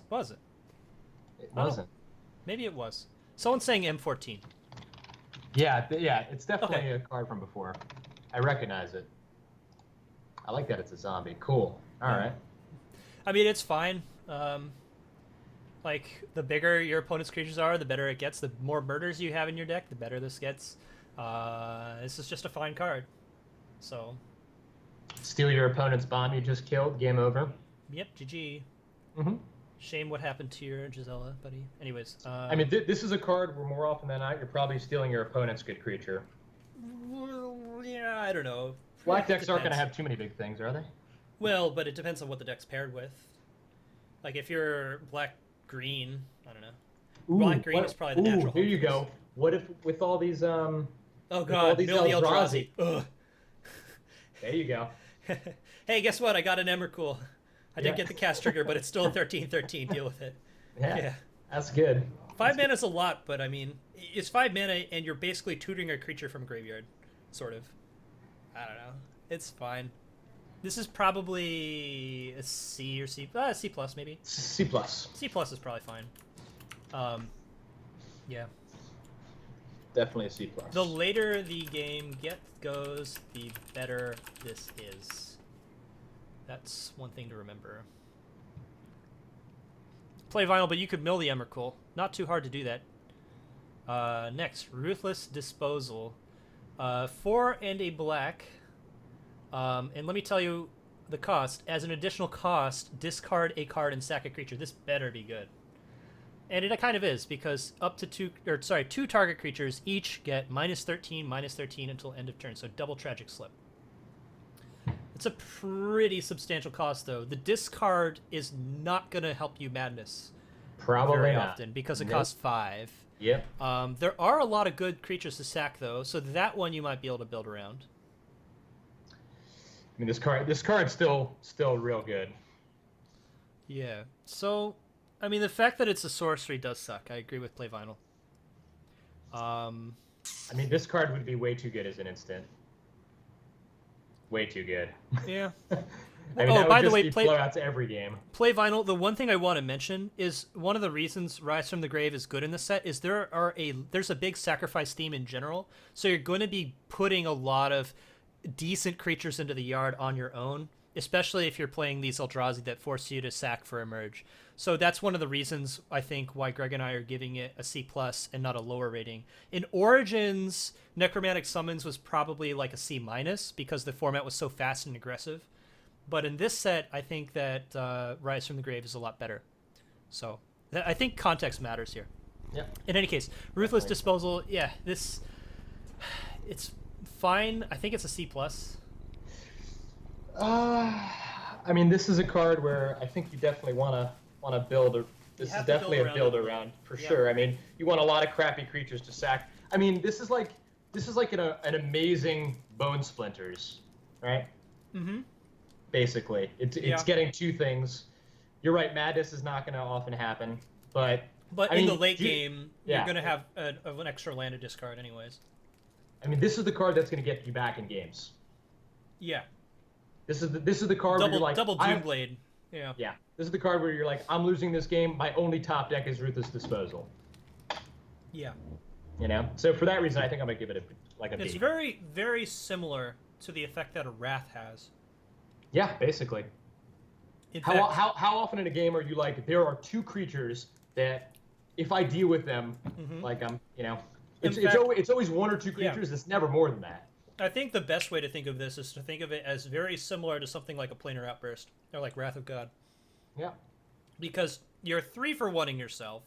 Was it? It wasn't. Maybe it was. Someone's saying M14. Yeah, it's definitely Okay. a card from before. I recognize it. I like that it's a zombie. Cool. All right. I mean, it's fine. Like, the bigger your opponent's creatures are, the better it gets. The more murders you have in your deck, the better this gets. This is just a fine card. So, Steal your opponent's bomb you just killed. Game over. yep, GG. Mm-hmm. Shame what happened to your Gisela, buddy. Anyways. I mean, this is a card where more often than not, you're probably stealing your opponent's good creature. Well, yeah, I don't know. Black decks aren't going to have too many big things, are they? Well, but it depends on what the deck's paired with. Like, if you're black-green, I don't know. Black-green is probably the natural. Here you go. What if, with all these, Oh god, these Mill the Eldrazi. Ugh. There you go. Hey, guess what? I got an Emrakul. I didn't get the cast trigger, but it's still a 13/13. Deal with it. Yeah. That's good. 5 mana is a lot, but I mean, it's 5 mana and you're basically tutoring a creature from a graveyard. Sort of. I don't know. It's fine. This is probably a C or C. C plus maybe. C plus. C plus is probably fine. Yeah. Definitely a C plus. The later the game goes, the better this is. That's one thing to remember. Play vinyl, but you could mill the Emrakul. Not too hard to do that. Next, Ruthless Disposal. 4 and a black. And let me tell you the cost. As an additional cost, discard a card and sack a creature. This better be good. And it kind of is, because up to two target creatures each get -13 until end of turn, so double Tragic Slip. It's a pretty substantial cost, though. The discard is not going to help you Madness Probably very not. often, because it costs 5. Yep. There are a lot of good creatures to sack, though, so that one you might be able to build around. I mean, this card's still real good. Yeah, so... I mean, the fact that it's a sorcery does suck. I agree with Play Vinyl. I mean, this card would be way too good as an instant. Way too good. Yeah. I mean, by the way, blowouts every game. Play Vinyl. The one thing I want to mention is one of the reasons Rise from the Grave is good in this set is there's a big sacrifice theme in general. So you're going to be putting a lot of decent creatures into the yard on your own, especially if you're playing these Eldrazi that force you to sack for a merge. So that's one of the reasons, I think, why Greg and I are giving it a C+ and not a lower rating. In Origins, Necromantic Summons was probably like a C- because the format was so fast and aggressive. But in this set, I think that Rise from the Grave is a lot better. So I think context matters here. Yeah. In any case, Ruthless Disposal, yeah, it's fine. I think it's a C+. I mean, this is a card where I think you definitely want to build. This is definitely a build around for sure. I mean, you want a lot of crappy creatures to sack. I mean, this is like an amazing Bone Splinters, right? Mm-hmm. Basically, it's getting two things. You're right. Madness is not going to often happen, but in the late game, you're going to have an extra land to discard anyways. I mean, this is the card that's going to get you back in games. Yeah. This is the card where you're like double Doomblade. Yeah. Yeah. This is the card where you're like, I'm losing this game. My only top deck is Ruthless Disposal. Yeah. You know. So for that reason, I think I'm gonna give it a B. It's very, very similar to the effect that a Wrath has. Yeah, basically. How often in a game are you like, there are two creatures that if I deal with them, like it's always one or two creatures. It's never more than that. I think the best way to think of this is to think of it as very similar to something like a Planar Outburst, or like Wrath of God. Yeah. Because you're 3-for-1ing yourself,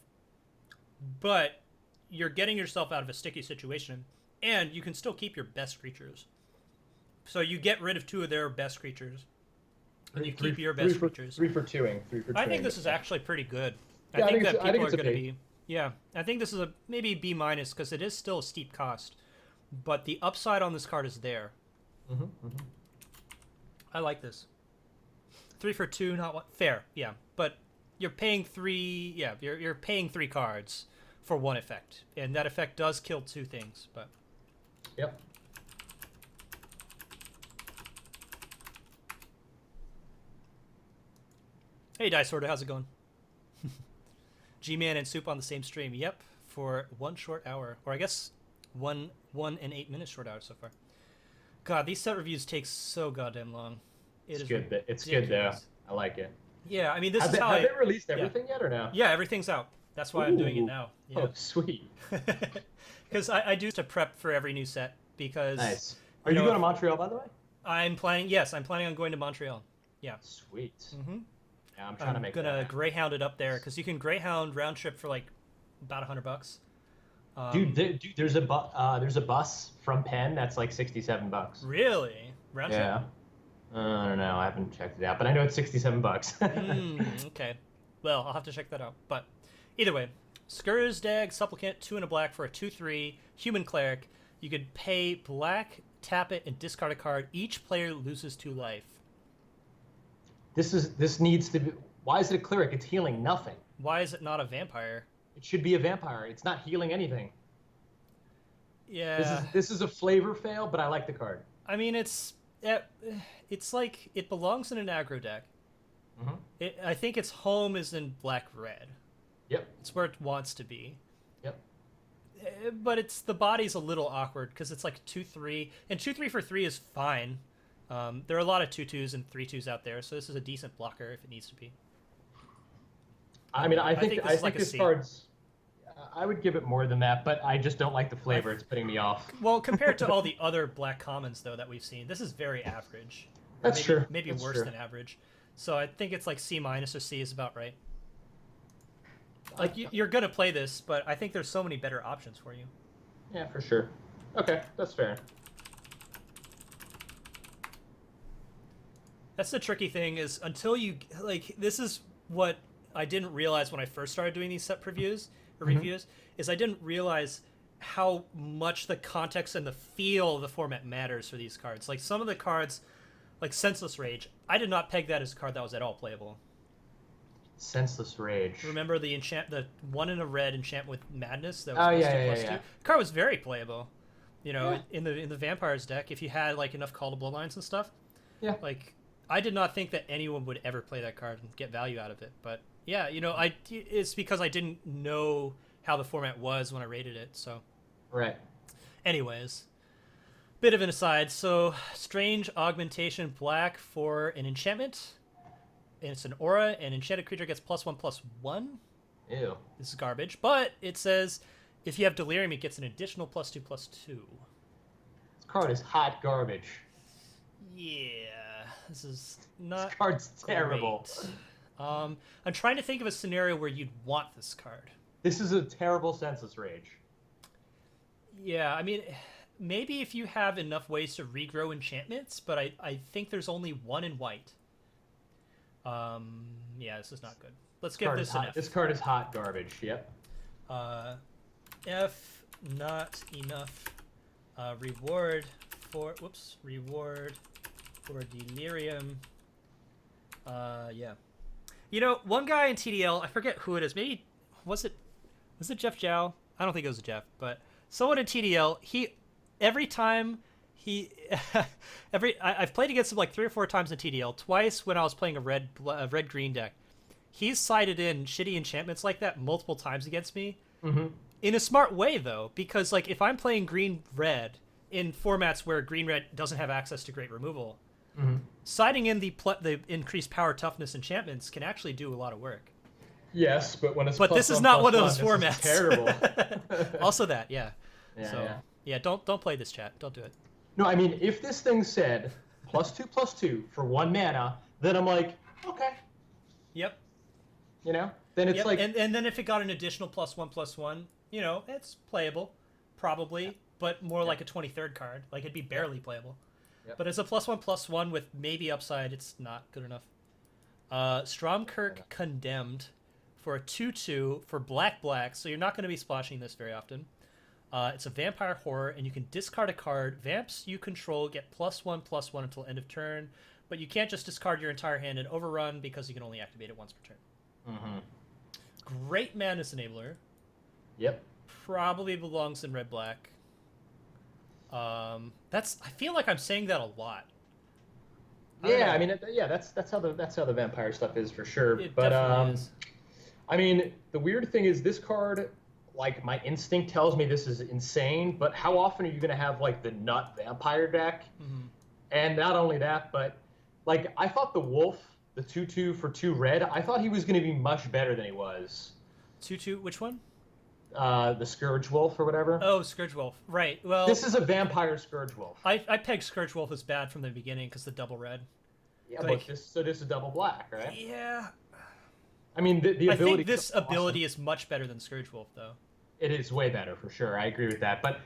but you're getting yourself out of a sticky situation, and you can still keep your best creatures. So you get rid of 2 of their best creatures, and you keep your best creatures. 3-for-2ing. I think this is actually pretty good. I think that people are going to be... Yeah, I think this is maybe B-, because it is still a steep cost. But the upside on this card is there. I like this. 3-for-2, not one. Fair, yeah. But you're paying 3. Yeah, you're paying 3 cards for 1 effect, and that effect does kill 2 things. But yep. Hey, Dice Sorter, how's it going? G-Man and Soup on the same stream. Yep, for 1 short hour, or I guess 1 and 8 minutes short hour so far. God, these set reviews take so goddamn long. It's good. It's good though. I like it. Yeah, I mean, this is how have they released everything yet or no? Yeah, everything's out. That's why I'm doing it now. Yeah. Oh, sweet. Because I do to prep for every new set because. Nice. Are you going to Montreal, by the way? I'm planning on going to Montreal. Yeah. Sweet. Mm-hmm. Yeah, I'm trying to make. I'm gonna Greyhound it up there because you can Greyhound round trip for like about $100. Dude, there's a bus from Penn that's like $67. Really? Round trip? Yeah. I don't know. I haven't checked it out, but I know it's $67. Okay. Well, I'll have to check that out. But either way, Skursdag Supplicant, 2 and a black for a 2/3 human cleric. You could pay black, tap it, and discard a card. Each player loses 2 life. This needs to be. Why is it a cleric? It's healing nothing. Why is it not a vampire? It should be a vampire. It's not healing anything. Yeah. This is a flavor fail, but I like the card. I mean, it's like it belongs in an aggro deck. Mm-hmm. I think its home is in black-red. Yep. It's where it wants to be. Yep. But the body's a little awkward because it's like 2/3, and 2/3 for 3 is fine. There are a lot of 2/2s and 3/2s out there, so this is a decent blocker if it needs to be. I mean, I think this C. card's. I would give it more than that, but I just don't like the flavor. It's putting me off. Well, compared to all the other black commons, though, that we've seen, this is very average. That's true. Maybe That's worse true. than average. So I think it's like C- or C is about right. Like, you're going to play this, but I think there's so many better options for you. Yeah, for sure. Okay, that's fair. That's the tricky thing is until you, like, this is what I didn't realize when I first started doing these set previews, or reviews, is I didn't realize how much the context and the feel of the format matters for these cards. Like, some of the cards, like Senseless Rage, I did not peg that as a card that was at all playable. Senseless Rage. Remember the 1 in a red enchantment with Madness? That was +2/+2? The card was very playable. You know, in the Vampires deck, if you had, like, enough Call to Bloodlines and stuff. Yeah. Like, I did not think that anyone would ever play that card and get value out of it. But, yeah, you know, it's because I didn't know how the format was when I rated it, so. Right. Anyways, bit of an aside. So, Strange Augmentation black for an enchantment. And it's an aura, and enchanted creature gets +1/+1. Ew. This is garbage. But it says if you have Delirium, it gets an additional +2/+2. This card is hot garbage. Yeah, this is not. This card's terrible. Great. I'm trying to think of a scenario where you'd want this card. This is a terrible Senseless Rage. Yeah, I mean, maybe if you have enough ways to regrow enchantments, but I think there's only 1 in white. Yeah, this is not good. Let's give this an F. This card is hot garbage. Yep. F, not enough. Reward for Delirium. Yeah. You know, one guy in TDL, I forget who it is. Maybe was it Jeff Jow? I don't think it was Jeff, but someone in TDL. I've played against him like 3 or 4 times in TDL. Twice when I was playing a red green deck. He's sided in shitty enchantments like that multiple times against me. Mm-hmm. In a smart way though, because like if I'm playing green red in formats where green red doesn't have access to great removal, siding in the increased power toughness enchantments can actually do a lot of work. Yes, but when it's this is not one of those formats. Terrible. Also that, yeah. Yeah, yeah, don't play this, chat. Don't do it. No, I mean, if this thing said +2/+2 for 1 mana, then I'm like, okay. Yep. You know? Then it's like... And then if it got an additional +1/+1, you know, it's playable, probably, but more like a 23rd card. Like, it'd be barely playable. Yep. But as a +1/+1 with maybe upside, it's not good enough. Stromkirk Condemned for a 2/2 for black, so you're not going to be splashing this very often. It's a vampire horror, and you can discard a card. Vamps you control get +1/+1 until end of turn, but you can't just discard your entire hand and overrun because you can only activate it once per turn. Great Madness Enabler. Yep. Probably belongs in red-black. I feel like I'm saying that a lot. Yeah, I mean, that's how the vampire stuff is for sure. It but definitely is. I mean, the weird thing is this card, like my instinct tells me this is insane, but how often are you going to have like the nut vampire deck? Mm-hmm. And not only that, but like I thought the wolf, the 2/2 for 2 red, I thought he was going to be much better than he was. 2/2, which one? The Scourge Wolf or whatever. Oh, Scourge Wolf. Right. Well, this is a vampire Scourge Wolf. I pegged Scourge Wolf as bad from the beginning because the double red. Yeah, like, but this is double black, right? Yeah. I mean, the ability. I think this ability is much better than Scourge Wolf, though. It is way better for sure. I agree with that. But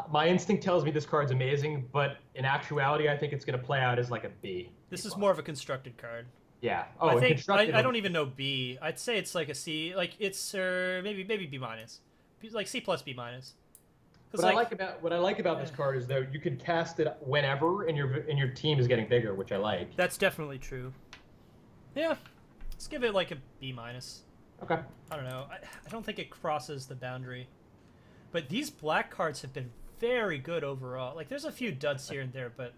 my instinct tells me this card's amazing. But in actuality, I think it's going to play out as like a B. This is more of a constructed card. Yeah. Oh, I don't even know B. I'd say it's like a C. Like it's maybe B minus, like C plus B minus. What I like about this card is though you can cast it whenever, and your team is getting bigger, which I like. That's definitely true. Yeah, let's give it like a B minus. Okay. I don't know. I don't think it crosses the boundary, but these black cards have been very good overall. Like there's a few duds here and there, but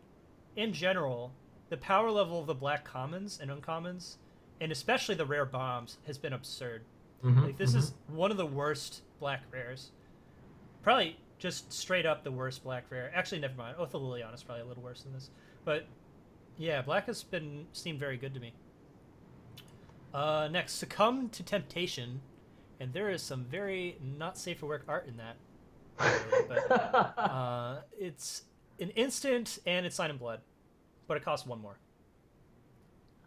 in general, the power level of the black commons and uncommons, and especially the rare bombs, has been absurd. Like this is one of the worst black rares. Probably just straight up the worst black rare. Actually, never mind. Oath of Liliana is probably a little worse than this. But yeah, black has seemed very good to me. Next, Succumb to Temptation, and there is some very not safe for work art in that. But it's an instant and it's Sign in Blood, but it costs 1 more.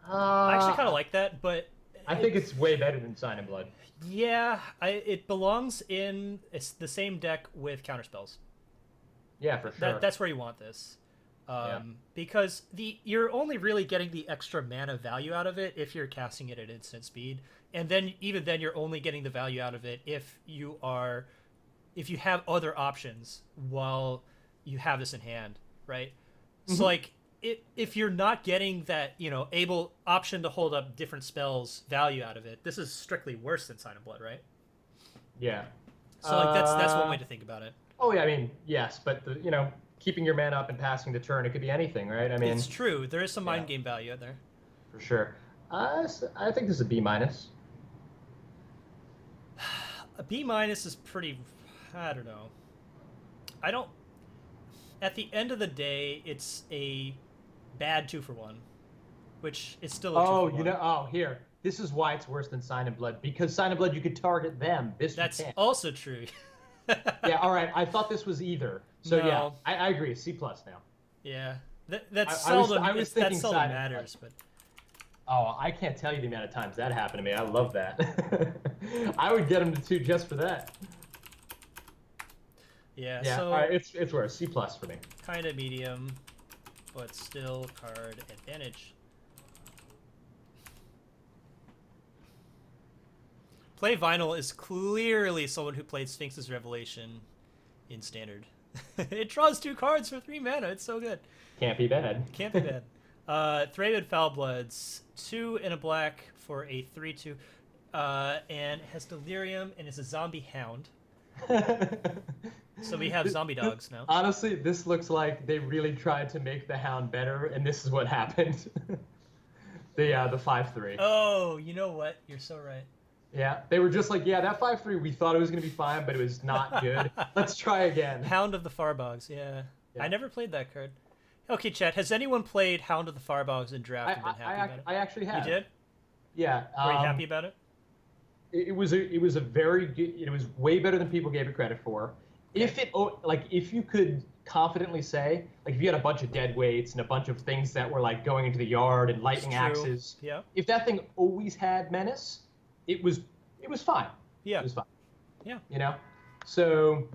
I actually kind of like that, but I think it's way better than Sign in Blood. Yeah, it belongs in the same deck with counterspells. Yeah, for sure. That's where you want this. Because you're only really getting the extra mana value out of it if you're casting it at instant speed, and then even then you're only getting the value out of it if you have other options while you have this in hand, right? So like if you're not getting that able option to hold up different spells value out of it, this is strictly worse than Sign of Blood, right? Yeah. So like that's one way to think about it. Oh yeah, I mean yes, but keeping your mana up and passing the turn, it could be anything, right? I mean, it's true. There is some mind game value out there. For sure. I think this is a B minus. A B minus is pretty. I don't know. At the end of the day, it's a bad 2-for-1, which is still a 2-for-1. Here. This is why it's worse than Sign in Blood, because Sign in Blood you could target them. That's also true. Yeah. All right. I thought this was either. So no. Yeah, I agree. C plus now. Yeah. That's seldom. I was thinking that seldom matters, but. Oh, I can't tell you the amount of times that happened to me. I love that. I would get him to 2 just for that. Yeah. Yeah. So all right. It's worse. C plus for me. Kind of medium, but still card advantage. Play Vinyl is clearly someone who played Sphinx's Revelation in Standard. It draws 2 cards for 3 mana. It's so good. Can't be bad. Can't be bad. Thravid Foulbloods, 2 and a black for a 3/2, and has Delirium and is a zombie hound. So we have zombie dogs now. Honestly, this looks like they really tried to make the hound better, and this is what happened. The 5/3. Oh, you know what? You're so right. Yeah, they were just like, yeah, that 5/3, we thought it was going to be fine, but it was not good. Let's try again. Hound of the Farbogs, yeah. I never played that card. Okay, chat, has anyone played Hound of the Farbogs in draft and been happy about it? I actually have. You did? Yeah. Were you happy about it? It was a very good, it was way better than people gave it credit for. If you could confidently say, like if you had a bunch of dead weights and a bunch of things that were like going into the yard and lightning axes, yeah. If that thing always had menace, it was fine. Yeah. It was fine. Yeah. So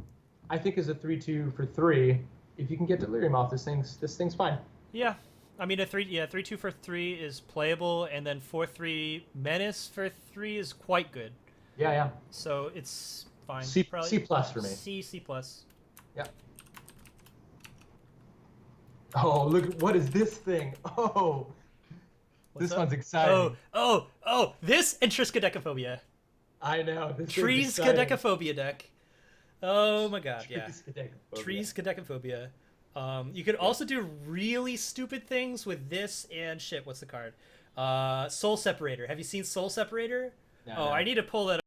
I think as a 3/2 for 3, if you can get Delirium off, this thing's fine. Yeah. I mean, 3/2 for 3 is playable, and then 4/3 Menace for 3 is quite good. Yeah. So it's fine. C plus for me. C plus. Yeah. Oh, look! What is this thing? Oh, this one's exciting. Oh! This and Triskaidekaphobia. I know. This Triskaidekaphobia deck. Oh my god! Yeah. Triskaidekaphobia. You could also do really stupid things with this and shit. What's the card? Soul Separator. Have you seen Soul Separator? No, Oh, no. I need to pull that